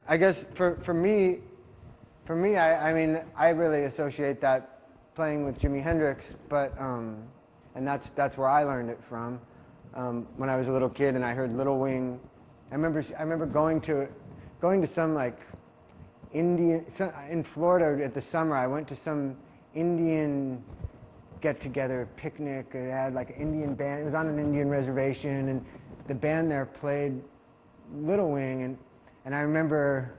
I guess for me, I mean, I really associate that playing with Jimi Hendrix, but and that's where I learned it from. When I was a little kid and I heard Little Wing, I remember going to some like in Florida at the summer. I went to some Indian get-together picnic. They had like an Indian band. It was on an Indian reservation, and the band there played Little Wing, and I remember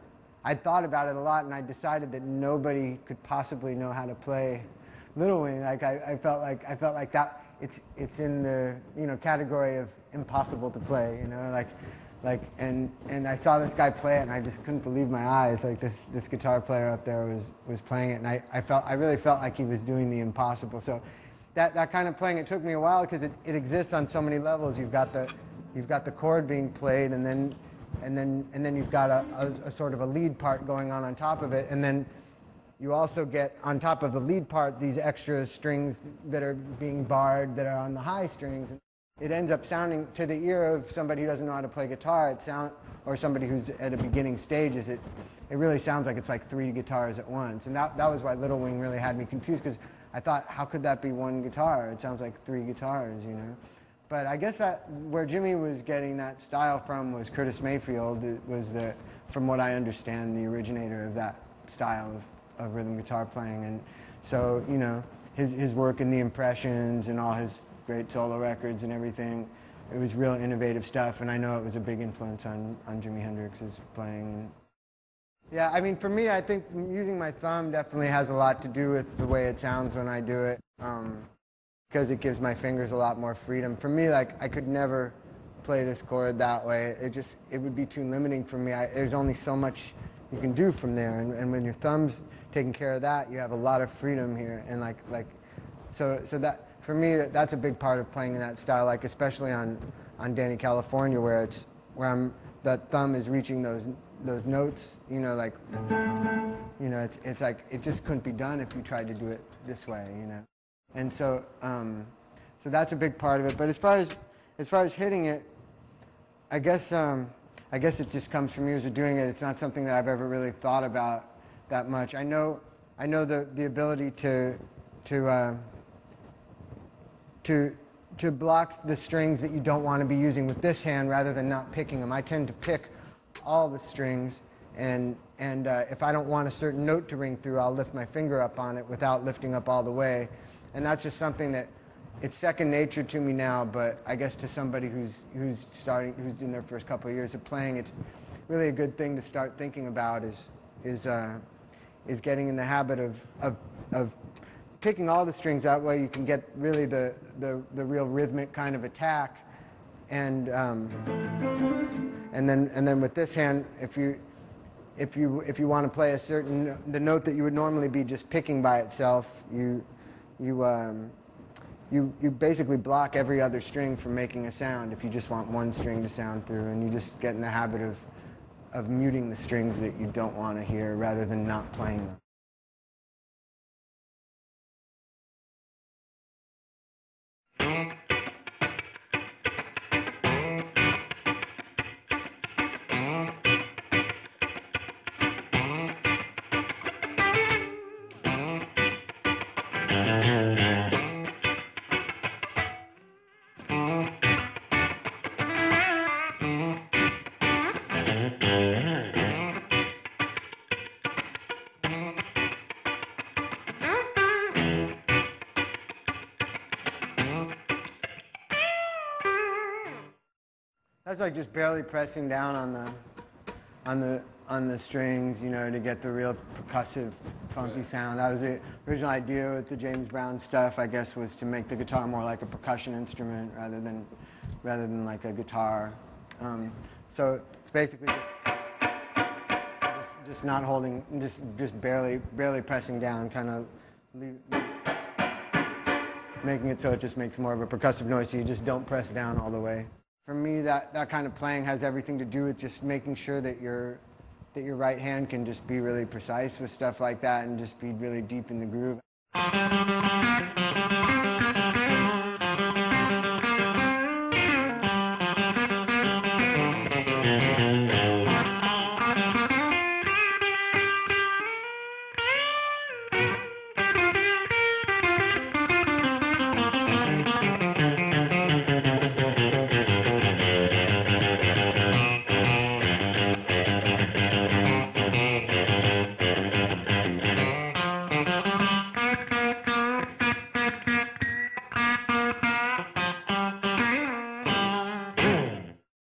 I'd thought about it a lot, and I decided that nobody could possibly know how to play Little Wing. Like I felt like that it's in the category of impossible to play. And I saw this guy play it, and I just couldn't believe my eyes. Like this guitar player up there was playing it, and I really felt like he was doing the impossible. So that kind of playing, it took me a while because it exists on so many levels. You've got the chord being played, and then you've got a sort of a lead part going on top of it, and then you also get on top of the lead part these extra strings that are being barred that are on the high strings. It ends up sounding, to the ear of somebody who doesn't know how to play guitar, or somebody who's at a beginning stages, it really sounds like it's like three guitars at once. And that was why Little Wing really had me confused, because I thought, how could that be one guitar? It sounds like three guitars, But I guess that where Jimmy was getting that style from was Curtis Mayfield. It was from what I understand, the originator of that style of rhythm guitar playing. And so, his work in the Impressions and all his great solo records and everything, it was real innovative stuff, and I know it was a big influence on Jimi Hendrix's playing. Yeah, I mean, for me, I think using my thumb definitely has a lot to do with the way it sounds when I do it, because it gives my fingers a lot more freedom. For me, like, I could never play this chord that way. It would be too limiting for me. There's only so much you can do from there, and when your thumb's taking care of that, you have a lot of freedom here, and so that. For me, that's a big part of playing in that style, like especially on Danny California, where that thumb is reaching those notes, it's like it just couldn't be done if you tried to do it this way, And so that's a big part of it. But as far as hitting it, I guess it just comes from years of doing it. It's not something that I've ever really thought about that much. I know the ability to block the strings that you don't want to be using with this hand rather than not picking them. I tend to pick all the strings, and if I don't want a certain note to ring through, I'll lift my finger up on it without lifting up all the way. And that's just something that it's second nature to me now, but I guess to somebody who's in their first couple of years of playing, it's really a good thing to start thinking about is getting in the habit of picking all the strings. That way you can get really the real rhythmic kind of attack, and then with this hand, if you want to play the note that you would normally be just picking by itself, you basically block every other string from making a sound if you just want one string to sound through, and you just get in the habit of muting the strings that you don't want to hear rather than not playing them. That's like just barely pressing down on the strings, to get the real percussive, funky sound. That was the original idea with the James Brown stuff, I guess, was to make the guitar more like a percussion instrument rather than like a guitar. So it's basically just not holding, just barely pressing down, kind of making it so it just makes more of a percussive noise, so you just don't press down all the way. For me, that kind of playing has everything to do with just making sure that your right hand can just be really precise with stuff like that and just be really deep in the groove.